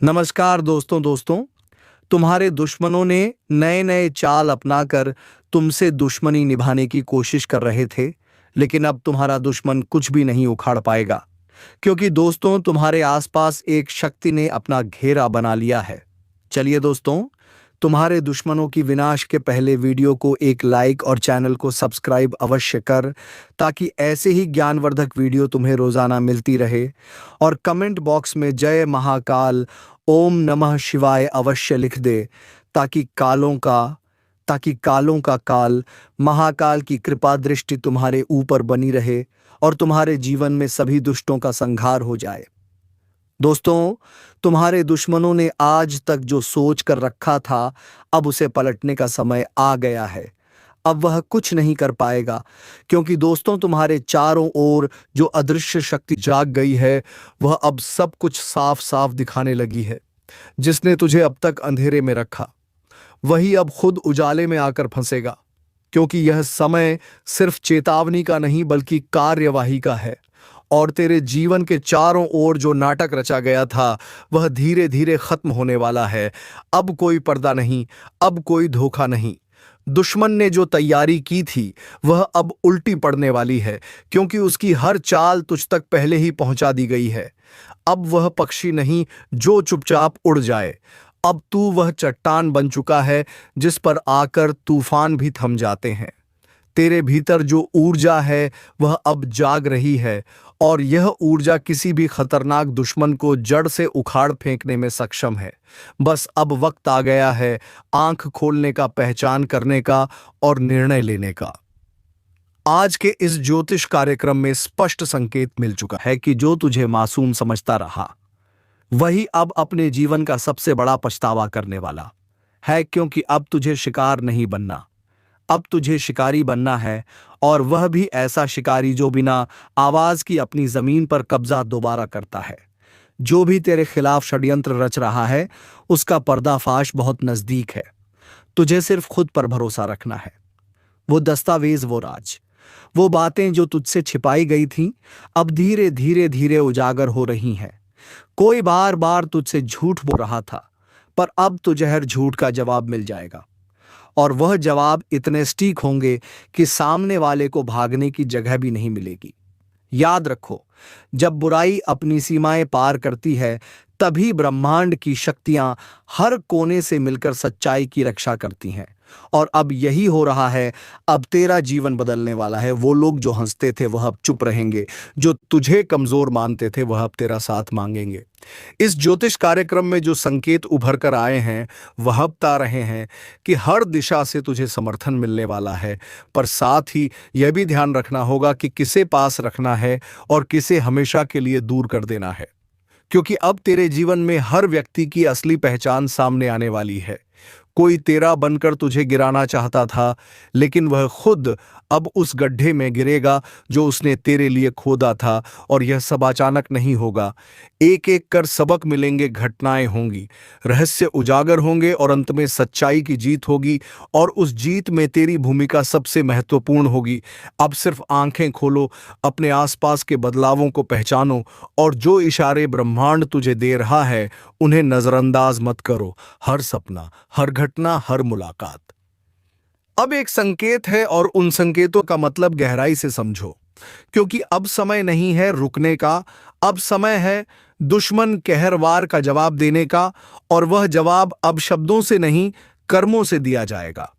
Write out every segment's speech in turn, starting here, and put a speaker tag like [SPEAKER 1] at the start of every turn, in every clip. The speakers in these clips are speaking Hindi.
[SPEAKER 1] नमस्कार दोस्तों, तुम्हारे दुश्मनों ने नए नए चाल अपनाकर तुमसे दुश्मनी निभाने की कोशिश कर रहे थे, लेकिन अब तुम्हारा दुश्मन कुछ भी नहीं उखाड़ पाएगा, क्योंकि दोस्तों तुम्हारे आसपास एक शक्ति ने अपना घेरा बना लिया है। चलिए दोस्तों, तुम्हारे दुश्मनों की विनाश के पहले वीडियो को एक लाइक और चैनल को सब्सक्राइब अवश्य कर, ताकि ऐसे ही ज्ञानवर्धक वीडियो तुम्हें रोजाना मिलती रहे। और कमेंट बॉक्स में जय महाकाल, ओम नमः शिवाय अवश्य लिख दे, ताकि कालों का काल महाकाल की कृपा दृष्टि तुम्हारे ऊपर बनी रहे और तुम्हारे जीवन में सभी दुष्टों का संहार हो जाए। दोस्तों, तुम्हारे दुश्मनों ने आज तक जो सोच कर रखा था, अब उसे पलटने का समय आ गया है। अब वह कुछ नहीं कर पाएगा, क्योंकि दोस्तों तुम्हारे चारों ओर जो अदृश्य शक्ति जाग गई है, वह अब सब कुछ साफ साफ दिखाने लगी है। जिसने तुझे अब तक अंधेरे में रखा, वही अब खुद उजाले में आकर फंसेगा, क्योंकि यह समय सिर्फ चेतावनी का नहीं बल्कि कार्यवाही का है। और तेरे जीवन के चारों ओर जो नाटक रचा गया था, वह धीरे धीरे खत्म होने वाला है। अब कोई पर्दा नहीं, अब कोई धोखा नहीं। दुश्मन ने जो तैयारी की थी, वह अब उल्टी पड़ने वाली है, क्योंकि उसकी हर चाल तुझ तक पहले ही पहुंचा दी गई है। अब वह पक्षी नहीं जो चुपचाप उड़ जाए, अब तू वह चट्टान बन चुका है जिस पर आकर तूफान भी थम जाते हैं। तेरे भीतर जो ऊर्जा है, वह अब जाग रही है, और यह ऊर्जा किसी भी खतरनाक दुश्मन को जड़ से उखाड़ फेंकने में सक्षम है। बस अब वक्त आ गया है आंख खोलने का, पहचान करने का और निर्णय लेने का। आज के इस ज्योतिष कार्यक्रम में स्पष्ट संकेत मिल चुका है कि जो तुझे मासूम समझता रहा, वही अब अपने जीवन का सबसे बड़ा पछतावा करने वाला है, क्योंकि अब तुझे शिकार नहीं बनना, अब तुझे शिकारी बनना है। और वह भी ऐसा शिकारी जो बिना आवाज की अपनी जमीन पर कब्जा दोबारा करता है। जो भी तेरे खिलाफ षड्यंत्र रच रहा है, उसका पर्दाफाश बहुत नजदीक है। तुझे सिर्फ खुद पर भरोसा रखना है। वो दस्तावेज, वो राज, वो बातें जो तुझसे छिपाई गई थीं, अब धीरे धीरे धीरे उजागर हो रही हैं। कोई बार बार तुझसे झूठ बोल रहा था, पर अब तुझे हर झूठ का जवाब मिल जाएगा। और वह जवाब इतने सटीक होंगे कि सामने वाले को भागने की जगह भी नहीं मिलेगी। याद रखो, जब बुराई अपनी सीमाएं पार करती है, तभी ब्रह्मांड की शक्तियां हर कोने से मिलकर सच्चाई की रक्षा करती हैं। और अब यही हो रहा है। अब तेरा जीवन बदलने वाला है। वो लोग जो हंसते थे, वह अब चुप रहेंगे। जो तुझे कमजोर मानते थे, वह अब तेरा साथ मांगेंगे। इस ज्योतिष कार्यक्रम में जो संकेत उभर कर आए हैं, वह बता रहे हैं कि हर दिशा से तुझे समर्थन मिलने वाला है। पर साथ ही यह भी ध्यान रखना होगा कि किसे पास रखना है और किसे हमेशा के लिए दूर कर देना है, क्योंकि अब तेरे जीवन में हर व्यक्ति की असली पहचान सामने आने वाली है। कोई तेरा बनकर तुझे गिराना चाहता था, लेकिन वह खुद अब उस गड्ढे में गिरेगा जो उसने तेरे लिए खोदा था। और यह सब अचानक नहीं होगा। एक एक कर सबक मिलेंगे, घटनाएं होंगी, रहस्य उजागर होंगे और अंत में सच्चाई की जीत होगी। और उस जीत में तेरी भूमिका सबसे महत्वपूर्ण होगी। अब सिर्फ आंखें खोलो, अपने आसपास के बदलावों को पहचानो, और जो इशारे ब्रह्मांड तुझे दे रहा है, उन्हें नजरअंदाज मत करो। हर सपना, हर घटना, हर मुलाकात अब एक संकेत है, और उन संकेतों का मतलब गहराई से समझो, क्योंकि अब समय नहीं है रुकने का। अब समय है दुश्मन कहरवार का जवाब देने का, और वह जवाब अब शब्दों से नहीं, कर्मों से दिया जाएगा।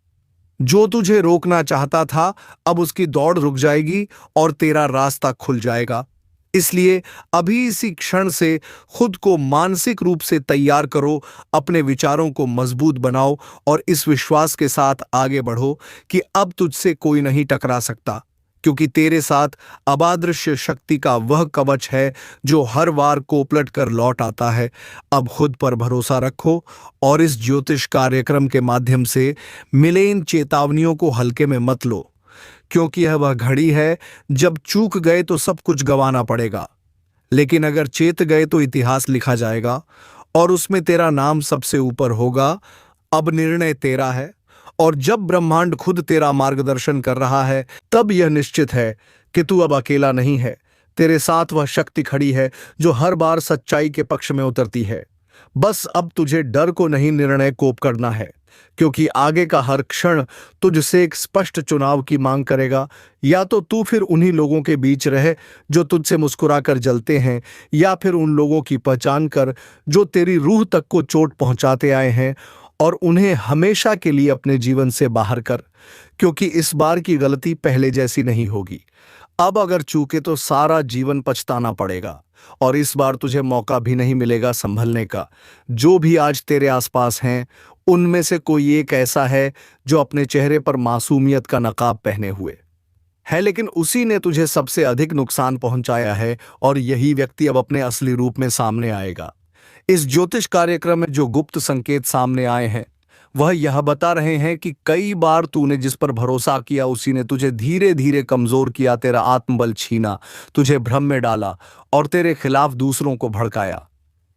[SPEAKER 1] जो तुझे रोकना चाहता था, अब उसकी दौड़ रुक जाएगी और तेरा रास्ता खुल जाएगा। इसलिए अभी इसी क्षण से खुद को मानसिक रूप से तैयार करो, अपने विचारों को मजबूत बनाओ और इस विश्वास के साथ आगे बढ़ो कि अब तुझसे कोई नहीं टकरा सकता, क्योंकि तेरे साथ अबादृश्य शक्ति का वह कवच है जो हर बार कोपलट कर लौट आता है। अब खुद पर भरोसा रखो और इस ज्योतिष कार्यक्रम के माध्यम से मिले इन चेतावनियों को हल्के में मत लो, क्योंकि यह वह घड़ी है जब चूक गए तो सब कुछ गंवाना पड़ेगा, लेकिन अगर चेत गए तो इतिहास लिखा जाएगा और उसमें तेरा नाम सबसे ऊपर होगा। अब निर्णय तेरा है, और जब ब्रह्मांड खुद तेरा मार्गदर्शन कर रहा है, तब यह निश्चित है कि तू अब अकेला नहीं है। तेरे साथ वह शक्ति खड़ी है जो हर बार सच्चाई के पक्ष में उतरती है। बस अब तुझे डर को नहीं निर्णय कोप करना है, क्योंकि आगे का हर क्षण तुझसे एक स्पष्ट चुनाव की मांग करेगा। या तो तू फिर उन्हीं लोगों के बीच रहे जो तुझसे मुस्कुराकर जलते हैं, या फिर उन लोगों की पहचान कर जो तेरी रूह तक को चोट पहुंचाते आए हैं, और उन्हें हमेशा के लिए अपने जीवन से बाहर कर, क्योंकि इस बार की गलती पहले जैसी नहीं होगी। अब अगर चूके तो सारा जीवन पछताना पड़ेगा, और इस बार तुझे मौका भी नहीं मिलेगा संभलने का। जो भी आज तेरे आसपास हैं, उनमें से कोई एक ऐसा है जो अपने चेहरे पर मासूमियत का नकाब पहने हुए है, लेकिन उसी ने तुझे सबसे अधिक नुकसान पहुंचाया है, और यही व्यक्ति अब अपने असली रूप में सामने आएगा। इस ज्योतिष कार्यक्रम में जो गुप्त संकेत सामने आए हैं, वह यह बता रहे हैं कि कई बार तूने जिस पर भरोसा किया उसी ने तुझे धीरे धीरे कमजोर किया, तेरा आत्मबल छीना, तुझे भ्रम में डाला और तेरे खिलाफ दूसरों को भड़काया।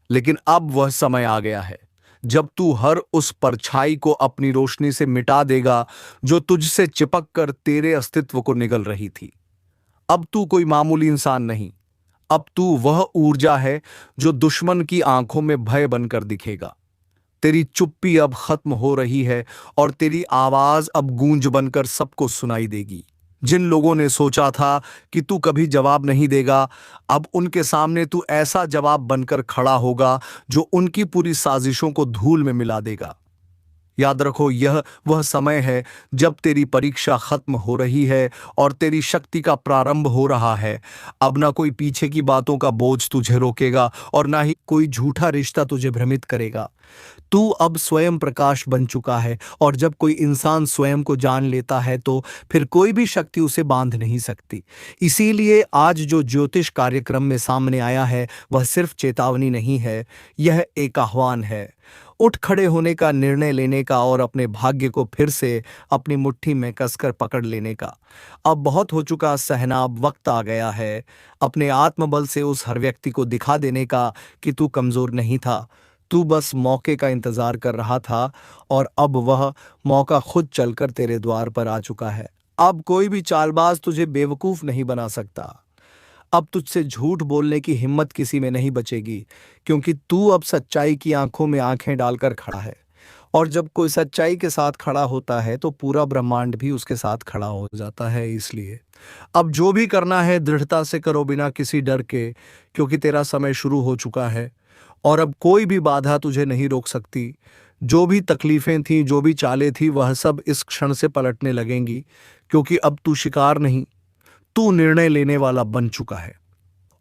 [SPEAKER 1] लेकिन अब वह समय आ गया है जब तू हर उस परछाई को अपनी रोशनी से मिटा देगा जो तुझसे चिपक कर तेरे अस्तित्व को निगल रही थी। अब तू कोई मामूली इंसान नहीं, अब तू वह ऊर्जा है जो दुश्मन की आंखों में भय बनकर दिखेगा। तेरी चुप्पी अब खत्म हो रही है, और तेरी आवाज अब गूंज बनकर सबको सुनाई देगी। जिन लोगों ने सोचा था कि तू कभी जवाब नहीं देगा, अब उनके सामने तू ऐसा जवाब बनकर खड़ा होगा जो उनकी पूरी साजिशों को धूल में मिला देगा। याद रखो, यह वह समय है जब तेरी परीक्षा खत्म हो रही है और तेरी शक्ति का प्रारंभ हो रहा है। अब ना कोई पीछे की बातों का बोझ तुझे रोकेगा, और ना ही कोई झूठा रिश्ता तुझे भ्रमित करेगा। तू अब स्वयं प्रकाश बन चुका है, और जब कोई इंसान स्वयं को जान लेता है तो फिर कोई भी शक्ति उसे बांध नहीं सकती। इसीलिए आज जो ज्योतिष कार्यक्रम में सामने आया है, वह सिर्फ चेतावनी नहीं है, यह एक आह्वान है। उठ खड़े होने का, निर्णय लेने का, और अपने भाग्य को फिर से अपनी मुट्ठी में कसकर पकड़ लेने का। अब बहुत हो चुका सहना, अब वक्त आ गया है अपने आत्मबल से उस हर व्यक्ति को दिखा देने का कि तू कमजोर नहीं था, तू बस मौके का इंतजार कर रहा था, और अब वह मौका खुद चलकर तेरे द्वार पर आ चुका है। अब कोई भी चालबाज तुझे बेवकूफ नहीं बना सकता। अब तुझसे झूठ बोलने की हिम्मत किसी में नहीं बचेगी, क्योंकि तू अब सच्चाई की आंखों में आंखें डालकर खड़ा है। और जब कोई सच्चाई के साथ खड़ा होता है तो पूरा ब्रह्मांड भी उसके साथ खड़ा हो जाता है। इसलिए अब जो भी करना है दृढ़ता से करो, बिना किसी डर के, क्योंकि तेरा समय शुरू हो चुका है, और अब कोई भी बाधा तुझे नहीं रोक सकती। जो भी तकलीफें थीं, जो भी चालें थी, वह सब इस क्षण से पलटने लगेंगी, क्योंकि अब तू शिकार नहीं, तू निर्णय लेने वाला बन चुका है।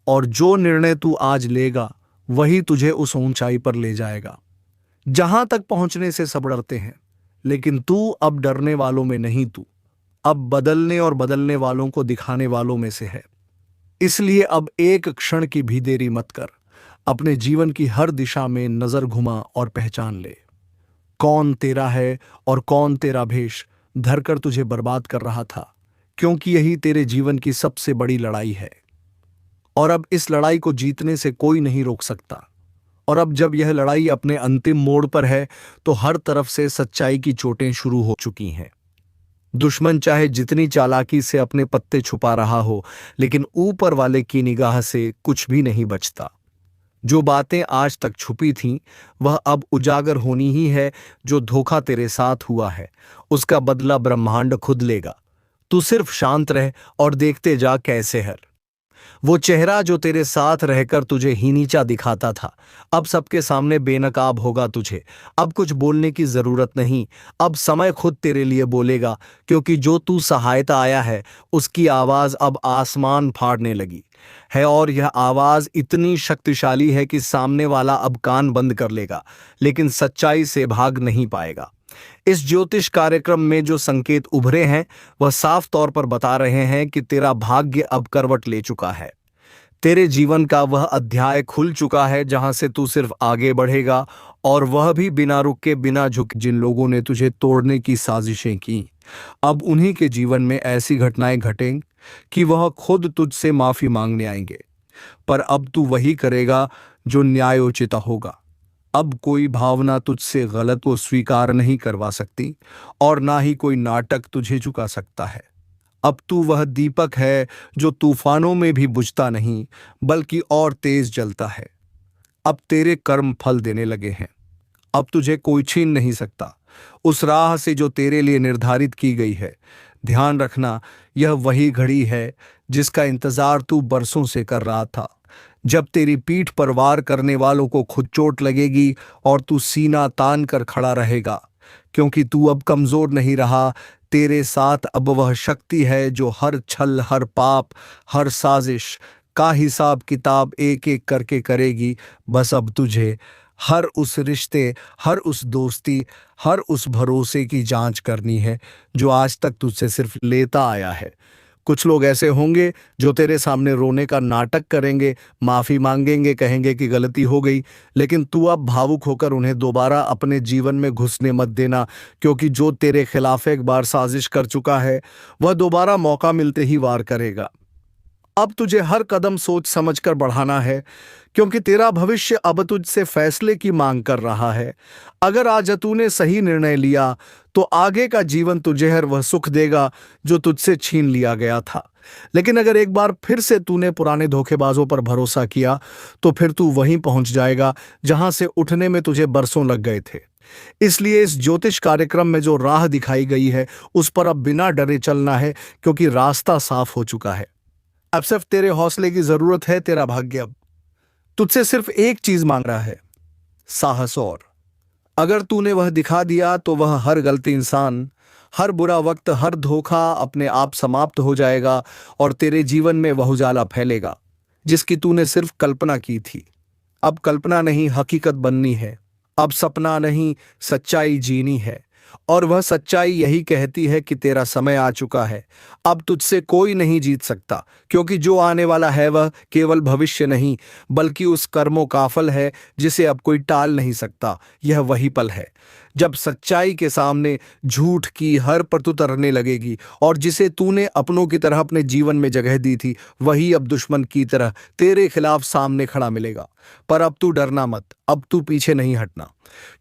[SPEAKER 1] और जो निर्णय तू आज लेगा वही तुझे उस ऊंचाई पर ले जाएगा जहां तक पहुंचने से सब डरते हैं, लेकिन तू अब डरने वालों में नहीं, तू अब बदलने और बदलने वालों को दिखाने वालों में से है। इसलिए अब एक क्षण की भी देरी मत कर, अपने जीवन की हर दिशा में नजर घुमा और पहचान ले कौन तेरा है और कौन तेरा भेष धरकर तुझे बर्बाद कर रहा था, क्योंकि यही तेरे जीवन की सबसे बड़ी लड़ाई है। और अब इस लड़ाई को जीतने से कोई नहीं रोक सकता। और अब जब यह लड़ाई अपने अंतिम मोड़ पर है तो हर तरफ से सच्चाई की चोटें शुरू हो चुकी हैं। दुश्मन चाहे जितनी चालाकी से अपने पत्ते छुपा रहा हो, लेकिन ऊपर वाले की निगाह से कुछ भी नहीं बचता। जो बातें आज तक छुपी थीं वह अब उजागर होनी ही है। जो धोखा तेरे साथ हुआ है उसका बदला ब्रह्मांड खुद लेगा। तू सिर्फ शांत रह और देखते जा कैसे हर वो चेहरा जो तेरे साथ रहकर तुझे ही नीचा दिखाता था, अब सबके सामने बेनकाब होगा तुझे। अब कुछ बोलने की जरूरत नहीं, अब समय खुद तेरे लिए बोलेगा, क्योंकि जो तू सहायता आया है उसकी आवाज अब आसमान फाड़ने लगी है। और यह आवाज इतनी शक्तिशाली है कि सामने वाला अब कान बंद कर लेगा, लेकिन सच्चाई से भाग नहीं पाएगा। इस ज्योतिष कार्यक्रम में जो संकेत उभरे हैं वह साफ तौर पर बता रहे हैं कि तेरा भाग्य अब करवट ले चुका है। तेरे जीवन का वह अध्याय खुल चुका है जहां से तू सिर्फ आगे बढ़ेगा, और वह भी बिना रुके, बिना झुके। जिन लोगों ने तुझे तोड़ने की साजिशें की, अब उन्हीं के जीवन में ऐसी घटनाएं घटें कि वह खुद तुझसे माफी मांगने आएंगे। पर अब तू वही करेगा जो न्यायोचित होगा। अब कोई भावना तुझसे गलत को स्वीकार नहीं करवा सकती, और ना ही कोई नाटक तुझे झुका सकता है। अब तू वह दीपक है जो तूफानों में भी बुझता नहीं, बल्कि और तेज जलता है। अब तेरे कर्म फल देने लगे हैं। अब तुझे कोई छीन नहीं सकता उस राह से जो तेरे लिए निर्धारित की गई है। ध्यान रखना, यह वही घड़ी है जिसका इंतजार तू बरसों से कर रहा था, जब तेरी पीठ पर वार करने वालों को खुद चोट लगेगी और तू सीना तान कर खड़ा रहेगा, क्योंकि तू अब कमजोर नहीं रहा। तेरे साथ अब वह शक्ति है जो हर छल, हर पाप, हर साजिश का हिसाब किताब एक एक करके करेगी। बस अब तुझे हर उस रिश्ते, हर उस दोस्ती, हर उस भरोसे की जांच करनी है जो आज तक तुझसे सिर्फ लेता आया है। कुछ लोग ऐसे होंगे जो तेरे सामने रोने का नाटक करेंगे, माफी मांगेंगे, कहेंगे कि गलती हो गई, लेकिन तू अब भावुक होकर उन्हें दोबारा अपने जीवन में घुसने मत देना, क्योंकि जो तेरे खिलाफ एक बार साजिश कर चुका है वह दोबारा मौका मिलते ही वार करेगा। अब तुझे हर कदम सोच समझकर बढ़ाना है, क्योंकि तेरा भविष्य अब तुझसे फैसले की मांग कर रहा है। अगर आज तूने सही निर्णय लिया तो आगे का जीवन तुझे हर वह सुख देगा जो तुझसे छीन लिया गया था। लेकिन अगर एक बार फिर से तूने पुराने धोखेबाजों पर भरोसा किया तो फिर तू वहीं पहुंच जाएगा जहां से उठने में तुझे बरसों लग गए थे। इसलिए इस ज्योतिष कार्यक्रम में जो राह दिखाई गई है उस पर अब बिना डरे चलना है, क्योंकि रास्ता साफ हो चुका है। अब सिर्फ तेरे हौसले की जरूरत है। तेरा भाग्य अब तुझसे सिर्फ एक चीज मांग रहा है, साहस। और अगर तूने वह दिखा दिया तो वह हर गलती इंसान, हर बुरा वक्त, हर धोखा अपने आप समाप्त हो जाएगा और तेरे जीवन में वह उजाला फैलेगा जिसकी तूने सिर्फ कल्पना की थी। अब कल्पना नहीं, हकीकत बननी है। अब सपना नहीं, सच्चाई जीनी है। और वह सच्चाई यही कहती है कि तेरा समय आ चुका है। अब तुझसे कोई नहीं जीत सकता, क्योंकि जो आने वाला है वह केवल भविष्य नहीं बल्कि उस कर्मों का फल है जिसे अब कोई टाल नहीं सकता। यह वही पल है जब सच्चाई के सामने झूठ की हर परत उतरने लगेगी और जिसे तूने अपनों की तरह अपने जीवन में जगह दी थी वही अब दुश्मन की तरह तेरे खिलाफ सामने खड़ा मिलेगा। पर अब तू डरना मत, अब तू पीछे नहीं हटना,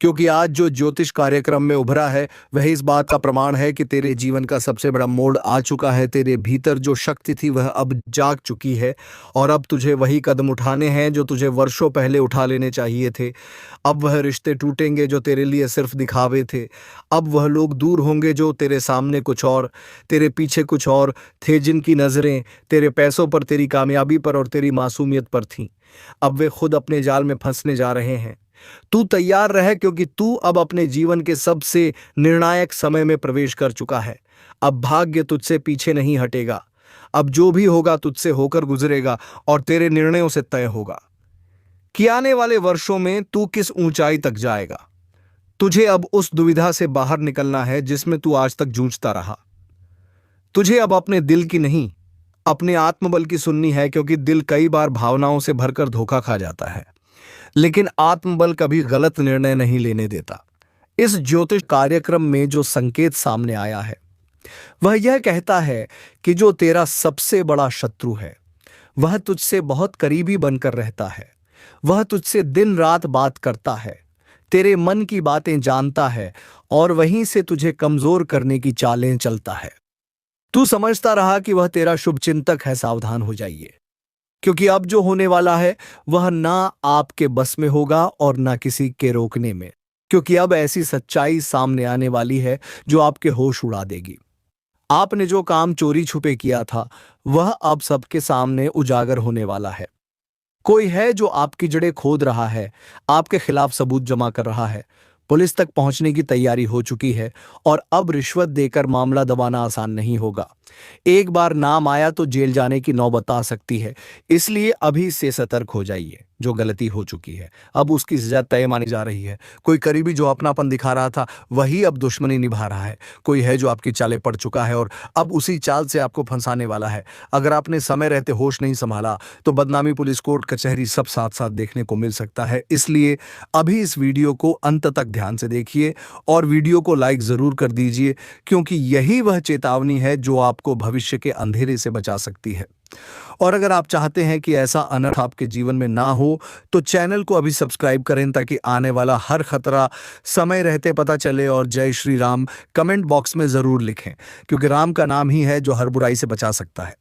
[SPEAKER 1] क्योंकि आज जो ज्योतिष कार्यक्रम में उभरा है वह इस बात का प्रमाण है कि तेरे जीवन का सबसे बड़ा मोड़ आ चुका है। तेरे भीतर जो शक्ति थी वह अब जाग चुकी है और अब तुझे वही कदम उठाने हैं जो तुझे वर्षों पहले उठा लेने चाहिए थे। अब वह रिश्ते टूटेंगे जो तेरे लिए सिर्फ दिखावे थे। अब वह लोग दूर होंगे जो तेरे सामने कुछ और, तेरे पीछे कुछ और थे, जिनकी नजरें तेरे पैसों पर, तेरी कामयाबी पर और तेरी मासूमियत पर थीं। अब वे खुद अपने जाल में फंसने जा रहे हैं। तू तैयार रह, क्योंकि तू अब अपने जीवन के सबसे निर्णायक समय में प्रवेश कर चुका है। अब भाग्य तुझसे पीछे नहीं हटेगा। अब जो भी होगा तुझसे होकर गुजरेगा और तेरे निर्णयों से तय होगा कि आने वाले वर्षों में तू किस ऊंचाई तक जाएगा। तुझे अब उस दुविधा से बाहर निकलना है जिसमें तू आज तक जूझता रहा। तुझे अब अपने दिल की नहीं, अपने आत्मबल की सुननी है, क्योंकि दिल कई बार भावनाओं से भरकर धोखा खा जाता है, लेकिन आत्मबल कभी गलत निर्णय नहीं लेने देता। इस ज्योतिष कार्यक्रम में जो संकेत सामने आया है वह यह कहता है कि जो तेरा सबसे बड़ा शत्रु है वह तुझसे बहुत करीबी बनकर रहता है। वह तुझसे दिन रात बात करता है, तेरे मन की बातें जानता है और वहीं से तुझे कमजोर करने की चालें चलता है। तू समझता रहा कि वह तेरा शुभचिंतक है। सावधान हो जाइए, क्योंकि अब जो होने वाला है वह ना आपके बस में होगा और ना किसी के रोकने में, क्योंकि अब ऐसी सच्चाई सामने आने वाली है जो आपके होश उड़ा देगी। आपने जो काम चोरी छुपे किया था वह अब सबके सामने उजागर होने वाला है। कोई है जो आपकी जड़ें खोद रहा है, आपके खिलाफ सबूत जमा कर रहा है। पुलिस तक पहुंचने की तैयारी हो चुकी है और अब रिश्वत देकर मामला दबाना आसान नहीं होगा। एक बार नाम आया तो जेल जाने की नौबत आ सकती है। इसलिए अभी से सतर्क हो जाइए। जो गलती हो चुकी है अब उसकी सजा तय मानी जा रही है। कोई करीबी जो अपनापन दिखा रहा था वही अब दुश्मनी निभा रहा है। कोई है जो आपकी चालें पड़ चुका है और अब उसी चाल से आपको फंसाने वाला है। अगर आपने समय रहते होश नहीं संभाला तो बदनामी, पुलिस, कोर्ट कचहरी सब साथ साथ देखने को मिल सकता है। इसलिए अभी इस वीडियो को अंत तक ध्यान से देखिए और वीडियो को लाइक जरूर कर दीजिए, क्योंकि यही वह चेतावनी है जो आपको भविष्य के अंधेरे से बचा सकती है। और अगर आप चाहते हैं कि ऐसा अनर्थ आपके जीवन में ना हो तो चैनल को अभी सब्सक्राइब करें ताकि आने वाला हर खतरा समय रहते पता चले। और जय श्री राम कमेंट बॉक्स में जरूर लिखें, क्योंकि राम का नाम ही है जो हर बुराई से बचा सकता है।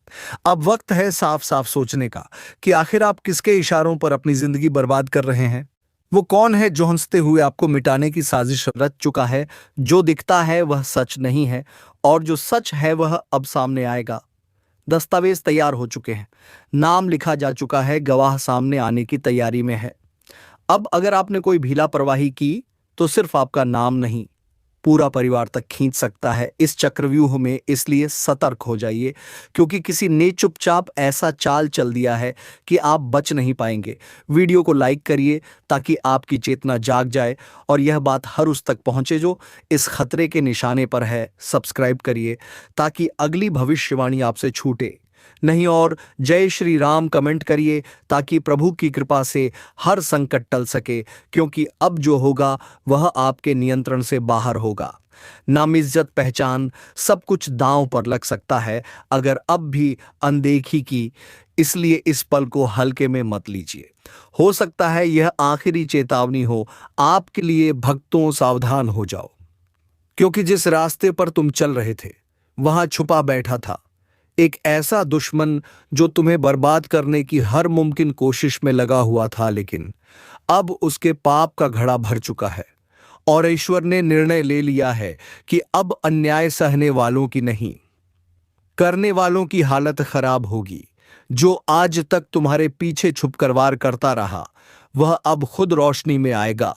[SPEAKER 1] अब वक्त है साफ साफ सोचने का कि आखिर आप किसके इशारों पर अपनी जिंदगी बर्बाद कर रहे हैं। वो कौन है जो हंसते हुए आपको मिटाने की साजिश रच चुका है। जो दिखता है वह सच नहीं है, और जो सच है वह अब सामने आएगा। दस्तावेज तैयार हो चुके हैं, नाम लिखा जा चुका है, गवाह सामने आने की तैयारी में है। अब अगर आपने कोई भी लापरवाही की तो सिर्फ आपका नाम नहीं, पूरा परिवार तक खींच सकता है इस चक्रव्यूह में। इसलिए सतर्क हो जाइए, क्योंकि किसी ने चुपचाप ऐसा चाल चल दिया है कि आप बच नहीं पाएंगे। वीडियो को लाइक करिए ताकि आपकी चेतना जाग जाए और यह बात हर उस तक पहुंचे जो इस खतरे के निशाने पर है। सब्सक्राइब करिए ताकि अगली भविष्यवाणी आपसे छूटे नहीं, और जय श्री राम कमेंट करिए ताकि प्रभु की कृपा से हर संकट टल सके, क्योंकि अब जो होगा वह आपके नियंत्रण से बाहर होगा। नाम, इज्जत, पहचान सब कुछ दांव पर लग सकता है अगर अब भी अनदेखी की। इसलिए इस पल को हल्के में मत लीजिए। हो सकता है यह आखिरी चेतावनी हो आपके लिए। भक्तों, सावधान हो जाओ, क्योंकि जिस रास्ते पर तुम चल रहे थे वहां छुपा बैठा था एक ऐसा दुश्मन जो तुम्हें बर्बाद करने की हर मुमकिन कोशिश में लगा हुआ था। लेकिन अब उसके पाप का घड़ा भर चुका है और ईश्वर ने निर्णय ले लिया है कि अब अन्याय सहने वालों की नहीं, करने वालों की हालत खराब होगी। जो आज तक तुम्हारे पीछे छुपकर वार करता रहा वह अब खुद रोशनी में आएगा,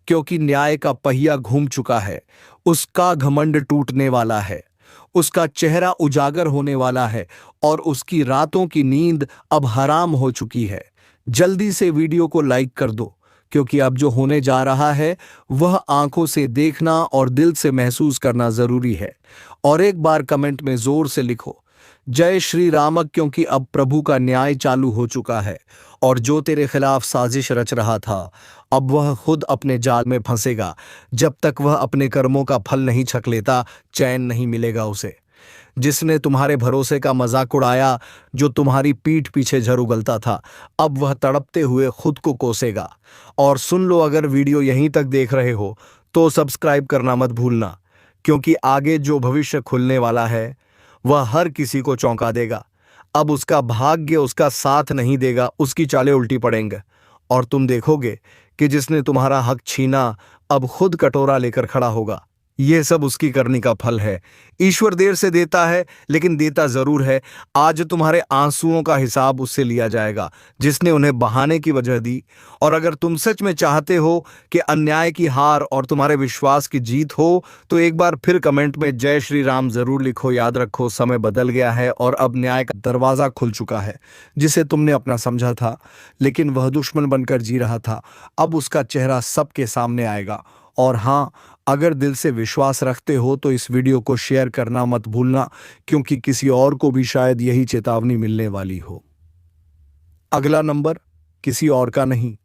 [SPEAKER 1] क्योंकि न्याय का पहिया घूम चुका है। उसका घमंड टूटने वाला है, उसका चेहरा उजागर होने वाला है और उसकी रातों की नींद अब हराम हो चुकी है। जल्दी से वीडियो को लाइक कर दो, क्योंकि अब जो होने जा रहा है वह आंखों से देखना और दिल से महसूस करना जरूरी है। और एक बार कमेंट में जोर से लिखो जय श्री राम, क्योंकि अब प्रभु का न्याय चालू हो चुका है और जो तेरे खिलाफ साजिश रच रहा था अब वह खुद अपने जाल में फंसेगा। जब तक वह अपने कर्मों का फल नहीं छक लेता चैन नहीं मिलेगा उसे। जिसने तुम्हारे भरोसे का मजाक उड़ाया, जो तुम्हारी पीठ पीछे झर उगलता था, अब वह तड़पते हुए खुद को कोसेगा। और सुन लो, अगर वीडियो यहीं तक देख रहे हो तो सब्सक्राइब करना मत भूलना, क्योंकि आगे जो भविष्य खुलने वाला है वह हर किसी को चौंका देगा। अब उसका भाग्य उसका साथ नहीं देगा, उसकी चालें उल्टी पड़ेंगे और तुम देखोगे कि जिसने तुम्हारा हक छीना अब खुद कटोरा लेकर खड़ा होगा। यह सब उसकी करनी का फल है। ईश्वर देर से देता है लेकिन देता जरूर है। आज तुम्हारे आंसुओं का हिसाब उससे लिया जाएगा जिसने उन्हें बहाने की वजह दी। और अगर तुम सच में चाहते हो कि अन्याय की हार और तुम्हारे विश्वास की जीत हो तो एक बार फिर कमेंट में जय श्री राम जरूर लिखो। याद रखो, समय बदल गया है और अब न्याय का दरवाजा खुल चुका है। जिसे तुमने अपना समझा था लेकिन वह दुश्मन बनकर जी रहा था, अब उसका चेहरा सबके सामने आएगा। और हाँ, अगर दिल से विश्वास रखते हो तो इस वीडियो को शेयर करना मत भूलना, क्योंकि किसी और को भी शायद यही चेतावनी मिलने वाली हो। अगला नंबर किसी और का नहीं,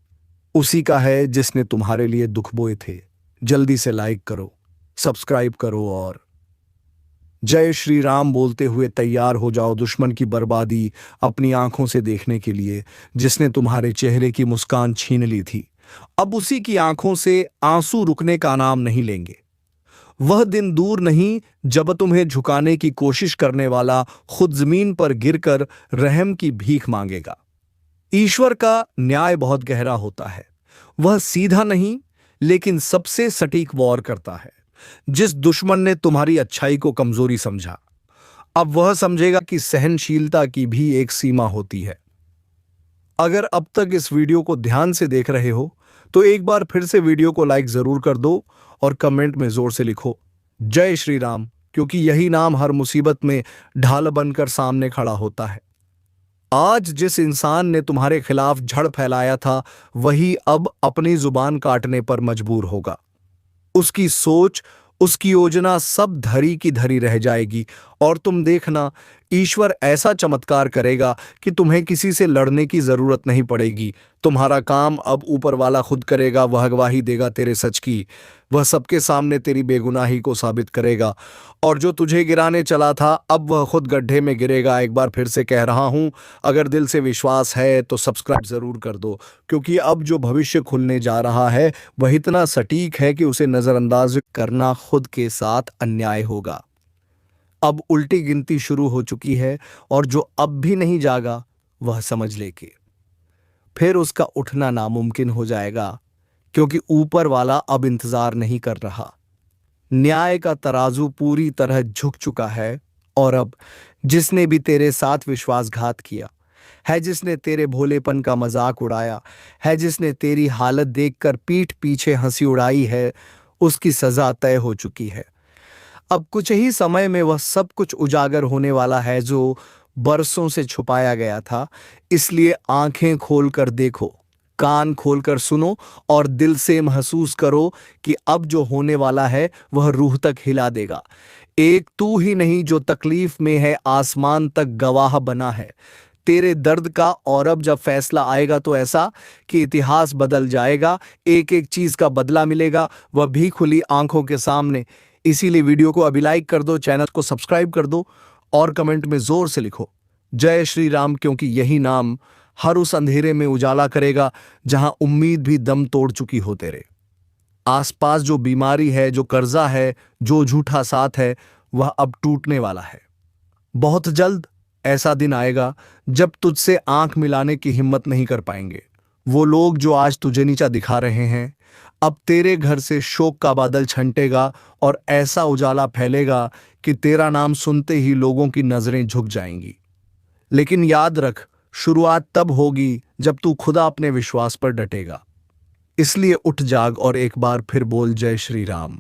[SPEAKER 1] उसी का है जिसने तुम्हारे लिए दुख बोए थे। जल्दी से लाइक करो, सब्सक्राइब करो और जय श्री राम बोलते हुए तैयार हो जाओ दुश्मन की बर्बादी अपनी आंखों से देखने के लिए। जिसने तुम्हारे चेहरे की मुस्कान छीन ली थी अब उसी की आंखों से आंसू रुकने का नाम नहीं लेंगे। वह दिन दूर नहीं जब तुम्हें झुकाने की कोशिश करने वाला खुद जमीन पर गिरकर रहम की भीख मांगेगा। ईश्वर का न्याय बहुत गहरा होता है। वह सीधा नहीं लेकिन सबसे सटीक वार करता है। जिस दुश्मन ने तुम्हारी अच्छाई को कमजोरी समझा अब वह समझेगा कि सहनशीलता की भी एक सीमा होती है। अगर अब तक इस वीडियो को ध्यान से देख रहे हो तो एक बार फिर से वीडियो को लाइक जरूर कर दो और कमेंट में जोर से लिखो जय श्री राम, क्योंकि यही नाम हर मुसीबत में ढाल बनकर सामने खड़ा होता है। आज जिस इंसान ने तुम्हारे खिलाफ झड़ फैलाया था वही अब अपनी जुबान काटने पर मजबूर होगा। उसकी सोच, उसकी योजना सब धरी की धरी रह जाएगी और तुम देखना ईश्वर ऐसा चमत्कार करेगा कि तुम्हें किसी से लड़ने की जरूरत नहीं पड़ेगी। तुम्हारा काम अब ऊपर वाला खुद करेगा। वह गवाही देगा तेरे सच की। वह सबके सामने तेरी बेगुनाही को साबित करेगा। और जो तुझे गिराने चला था, अब वह खुद गड्ढे में गिरेगा। एक बार फिर से कह रहा हूं, अगर दिल से विश्वास है तो सब्सक्राइब जरूर कर दो, क्योंकि अब जो भविष्य खुलने जा रहा है वह इतना सटीक है कि उसे नजरअंदाज करना खुद के साथ अन्याय होगा। अब उल्टी गिनती शुरू हो चुकी है, और जो अब भी नहीं जागा वह समझ ले कि फिर उसका उठना नामुमकिन हो जाएगा, क्योंकि ऊपर वाला अब इंतजार नहीं कर रहा। न्याय का तराजू पूरी तरह झुक चुका है, और अब जिसने भी तेरे साथ विश्वासघात किया है, जिसने तेरे भोलेपन का मजाक उड़ाया है, जिसने तेरी हालत देखकर पीठ पीछे हंसी उड़ाई है, उसकी सजा तय हो चुकी है। अब कुछ ही समय में वह सब कुछ उजागर होने वाला है जो बरसों से छुपाया गया था। इसलिए आंखें खोलकर देखो, कान खोलकर सुनो, और दिल से महसूस करो कि अब जो होने वाला है वह रूह तक हिला देगा। एक तू ही नहीं जो तकलीफ में है, आसमान तक गवाह बना है तेरे दर्द का। और अब जब फैसला आएगा तो ऐसा कि इतिहास बदल जाएगा। एक एक चीज का बदला मिलेगा, वह भी खुली आंखों के सामने। इसीलिए वीडियो को अभी लाइक कर दो, चैनल को सब्सक्राइब कर दो, और कमेंट में जोर से लिखो जय श्री राम, क्योंकि यही नाम हर उस अंधेरे में उजाला करेगा जहां उम्मीद भी दम तोड़ चुकी हो। तेरे आसपास जो बीमारी है, जो कर्जा है, जो झूठा साथ है, वह अब टूटने वाला है। बहुत जल्द ऐसा दिन आएगा जब तुझसे आंख मिलाने की हिम्मत नहीं कर पाएंगे वो लोग जो आज तुझे नीचा दिखा रहे हैं। अब तेरे घर से शोक का बादल छंटेगा, और ऐसा उजाला फैलेगा कि तेरा नाम सुनते ही लोगों की नजरें झुक जाएंगी। लेकिन याद रख, शुरुआत तब होगी जब तू खुदा अपने विश्वास पर डटेगा। इसलिए उठ जाग और एक बार फिर बोल जय श्री राम,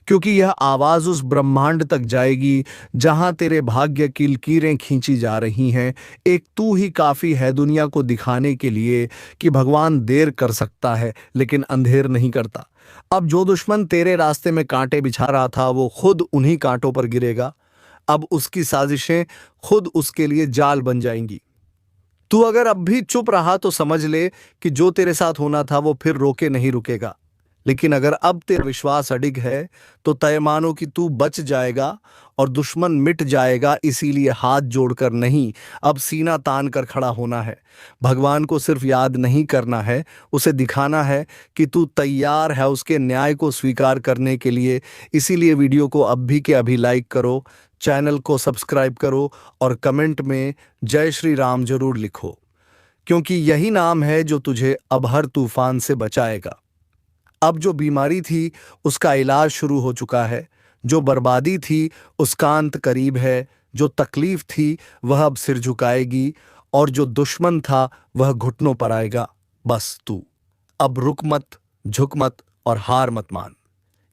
[SPEAKER 1] क्योंकि यह आवाज उस ब्रह्मांड तक जाएगी जहां तेरे भाग्य की लकीरें खींची जा रही हैं। एक तू ही काफी है दुनिया को दिखाने के लिए कि भगवान देर कर सकता है लेकिन अंधेर नहीं करता। अब जो दुश्मन तेरे रास्ते में कांटे बिछा रहा था वो खुद उन्हीं कांटों पर गिरेगा। अब उसकी साजिशें खुद उसके लिए जाल बन जाएंगी। तू अगर अब भी चुप रहा तो समझ ले कि जो तेरे साथ होना था वो फिर रोके नहीं रुकेगा। लेकिन अगर अब तेरा विश्वास अडिग है तो तय मानो कि तू बच जाएगा और दुश्मन मिट जाएगा। इसीलिए हाथ जोड़कर नहीं, अब सीना तान कर खड़ा होना है। भगवान को सिर्फ याद नहीं करना है, उसे दिखाना है कि तू तैयार है उसके न्याय को स्वीकार करने के लिए। इसीलिए वीडियो को अभी के अभी लाइक करो, चैनल को सब्सक्राइब करो, और कमेंट में जय श्री राम जरूर लिखो, क्योंकि यही नाम है जो तुझे अब हर तूफान से बचाएगा। अब जो बीमारी थी उसका इलाज शुरू हो चुका है, जो बर्बादी थी उसका अंत करीब है, जो तकलीफ थी वह अब सिर झुकाएगी, और जो दुश्मन था वह घुटनों पर आएगा। बस तू अब रुक मत, झुक मत और हार मत मान,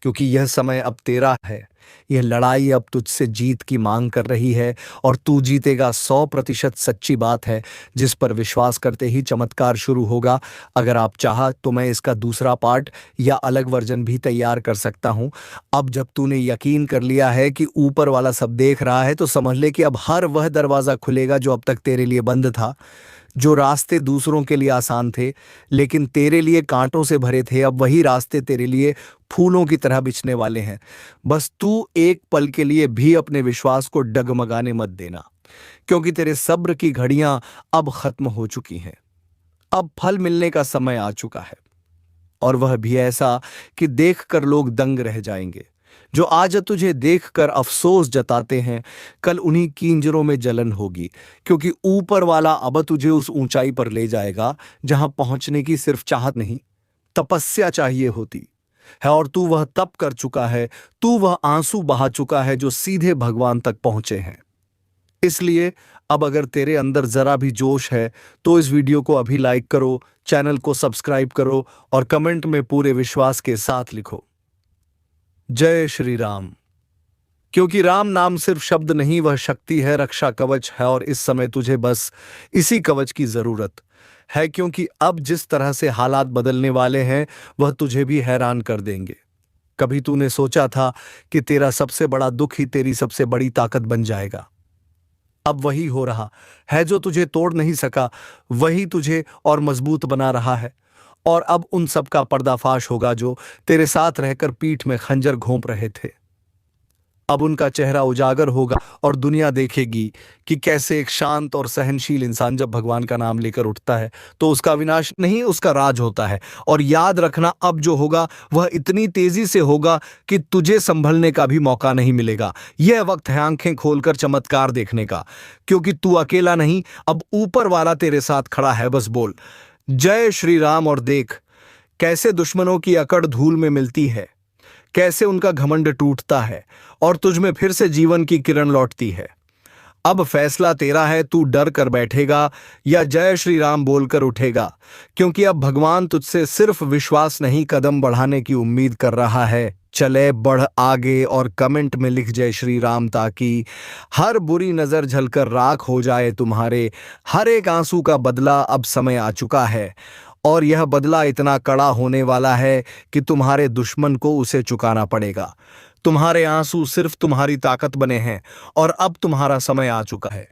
[SPEAKER 1] क्योंकि यह समय अब तेरा है। यह लड़ाई अब तुझसे जीत की मांग कर रही है, और तू जीतेगा। 100% सच्ची बात है, जिस पर विश्वास करते ही चमत्कार शुरू होगा। अगर आप चाहा तो मैं इसका दूसरा पार्ट या अलग वर्जन भी तैयार कर सकता हूं। अब जब तूने यकीन कर लिया है कि ऊपर वाला सब देख रहा है, तो समझ ले कि अब हर वह दरवाजा खुलेगा जो अब तक तेरे लिए बंद था। जो रास्ते दूसरों के लिए आसान थे लेकिन तेरे लिए कांटों से भरे थे, अब वही रास्ते तेरे लिए फूलों की तरह बिछने वाले हैं। बस तू एक पल के लिए भी अपने विश्वास को डगमगाने मत देना, क्योंकि तेरे सब्र की घड़ियां अब खत्म हो चुकी हैं। अब फल मिलने का समय आ चुका है, और वह भी ऐसा कि देखकर लोग दंग रह जाएंगे। जो आज तुझे देखकर अफसोस जताते हैं, कल उन्हीं कींजरों में जलन होगी, क्योंकि ऊपर वाला अब तुझे उस ऊंचाई पर ले जाएगा जहां पहुंचने की सिर्फ चाहत नहीं, तपस्या चाहिए होती है। और तू वह तप कर चुका है, तू वह आंसू बहा चुका है जो सीधे भगवान तक पहुंचे हैं। इसलिए अब अगर तेरे अंदर जरा भी जोश है तो इस वीडियो को अभी लाइक करो, चैनल को सब्सक्राइब करो, और कमेंट में पूरे विश्वास के साथ लिखो जय श्री राम, क्योंकि राम नाम सिर्फ शब्द नहीं, वह शक्ति है, रक्षा कवच है। और इस समय तुझे बस इसी कवच की जरूरत है, क्योंकि अब जिस तरह से हालात बदलने वाले हैं वह तुझे भी हैरान कर देंगे। कभी तूने सोचा था कि तेरा सबसे बड़ा दुख ही तेरी सबसे बड़ी ताकत बन जाएगा? अब वही हो रहा है जो तुझे तोड़ नहीं सका, वही तुझे और मजबूत बना रहा है। और अब उन सब का पर्दाफाश होगा जो तेरे साथ रहकर पीठ में खंजर घोंप रहे थे। अब उनका चेहरा उजागर होगा और दुनिया देखेगी कि कैसे एक शांत और सहनशील इंसान जब भगवान का नाम लेकर उठता है तो उसका विनाश नहीं, उसका राज होता है। और याद रखना, अब जो होगा वह इतनी तेजी से होगा कि तुझे संभलने का भी मौका नहीं मिलेगा। यह वक्त है आंखें खोलकर चमत्कार देखने का, क्योंकि तू अकेला नहीं, अब ऊपर वाला तेरे साथ खड़ा है। बस बोल जय श्री राम और देख कैसे दुश्मनों की अकड़ धूल में मिलती है, कैसे उनका घमंड टूटता है और तुझ में फिर से जीवन की किरण लौटती है। अब फैसला तेरा है, तू डर कर बैठेगा या जय श्री राम बोलकर उठेगा, क्योंकि अब भगवान तुझसे सिर्फ विश्वास नहीं, कदम बढ़ाने की उम्मीद कर रहा है। चले बढ़ आगे और कमेंट में लिख जय श्री राम, ताकि हर बुरी नजर झलकर राख हो जाए तुम्हारे हर एक आंसू का बदला अब समय आ चुका है। और यह बदला इतना कड़ा होने वाला है कि तुम्हारे दुश्मन को उसे चुकाना पड़ेगा। तुम्हारे आंसू सिर्फ तुम्हारी ताकत बने हैं और अब तुम्हारा समय आ चुका है।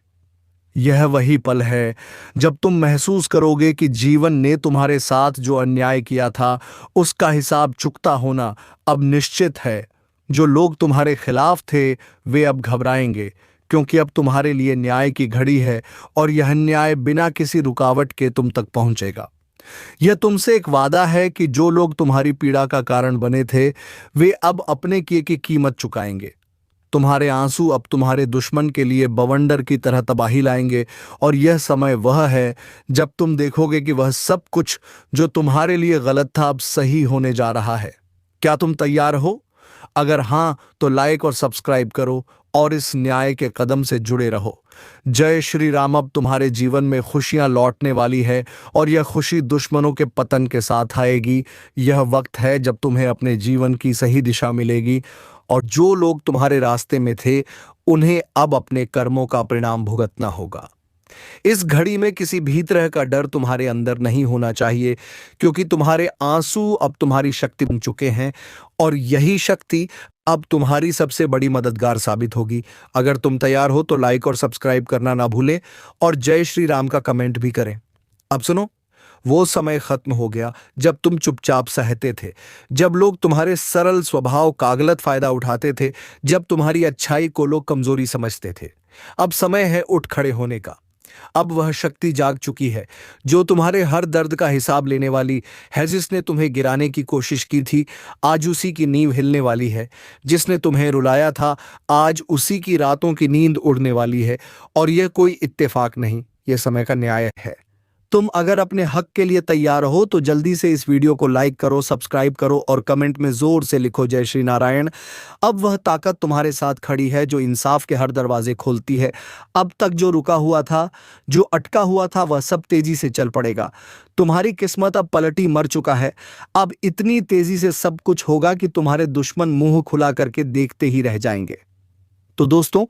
[SPEAKER 1] यह वही पल है जब तुम महसूस करोगे कि जीवन ने तुम्हारे साथ जो अन्याय किया था उसका हिसाब चुकता होना अब निश्चित है। जो लोग तुम्हारे खिलाफ थे वे अब घबराएंगे, क्योंकि अब तुम्हारे लिए न्याय की घड़ी है और यह न्याय बिना किसी रुकावट के तुम तक पहुंचेगा। यह तुमसे एक वादा है कि जो लोग तुम्हारी पीड़ा का कारण बने थे वे अब अपने किए की कीमत चुकाएंगे। तुम्हारे आंसू अब तुम्हारे दुश्मन के लिए बवंडर की तरह तबाही लाएंगे और यह समय वह है जब तुम देखोगे कि वह सब कुछ जो तुम्हारे लिए गलत था अब सही होने जा रहा है। क्या तुम तैयार हो? अगर हां तो लाइक और सब्सक्राइब करो और इस न्याय के कदम से जुड़े रहो। जय श्री राम। अब तुम्हारे जीवन में खुशियां लौटने वाली है और यह खुशी दुश्मनों के पतन के साथ आएगी। यह वक्त है जब तुम्हें अपने जीवन की सही दिशा मिलेगी और जो लोग तुम्हारे रास्ते में थे उन्हें अब अपने कर्मों का परिणाम भुगतना होगा। इस घड़ी में किसी भी तरह का डर तुम्हारे अंदर नहीं होना चाहिए, क्योंकि तुम्हारे आंसू अब तुम्हारी शक्ति बन चुके हैं और यही शक्ति अब तुम्हारी सबसे बड़ी मददगार साबित होगी। अगर तुम तैयार हो तो लाइक और सब्सक्राइब करना ना भूलें और जय श्री राम का कमेंट भी करें। अब सुनो, वो समय खत्म हो गया जब तुम चुपचाप सहते थे, जब लोग तुम्हारे सरल स्वभाव का गलत फायदा उठाते थे, जब तुम्हारी अच्छाई को लोग कमजोरी समझते थे। अब समय है उठ खड़े होने का। अब वह शक्ति जाग चुकी है जो तुम्हारे हर दर्द का हिसाब लेने वाली है। जिसने तुम्हें गिराने की कोशिश की थी आज उसी की नींव हिलने वाली है। जिसने तुम्हें रुलाया था आज उसी की रातों की नींद उड़ने वाली है। और यह कोई इत्तेफाक नहीं, यह समय का न्याय है। तुम अगर अपने हक के लिए तैयार हो तो जल्दी से इस वीडियो को लाइक करो, सब्सक्राइब करो और कमेंट में जोर से लिखो जय श्री नारायण। अब वह ताकत तुम्हारे साथ खड़ी है जो इंसाफ के हर दरवाजे खोलती है। अब तक जो रुका हुआ था, जो अटका हुआ था, वह सब तेजी से चल पड़ेगा। तुम्हारी किस्मत अब पलटी मर चुका है। अब इतनी तेजी से सब कुछ होगा कि तुम्हारे दुश्मन मुंह खुला करके देखते ही रह जाएंगे। तो दोस्तों,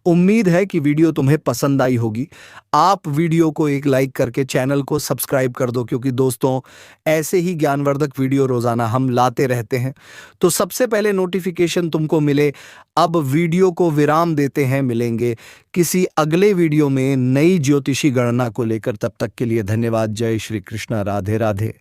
[SPEAKER 1] उम्मीद है कि वीडियो तुम्हें पसंद आई होगी। आप वीडियो को एक लाइक करके चैनल को सब्सक्राइब कर दो, क्योंकि दोस्तों ऐसे ही ज्ञानवर्धक वीडियो रोजाना हम लाते रहते हैं। तो सबसे पहले नोटिफिकेशन तुमको मिले। अब वीडियो को विराम देते हैं, मिलेंगे किसी अगले वीडियो में नई ज्योतिषी गणना को लेकर। तब तक के लिए धन्यवाद। जय श्री कृष्ण। राधे राधे।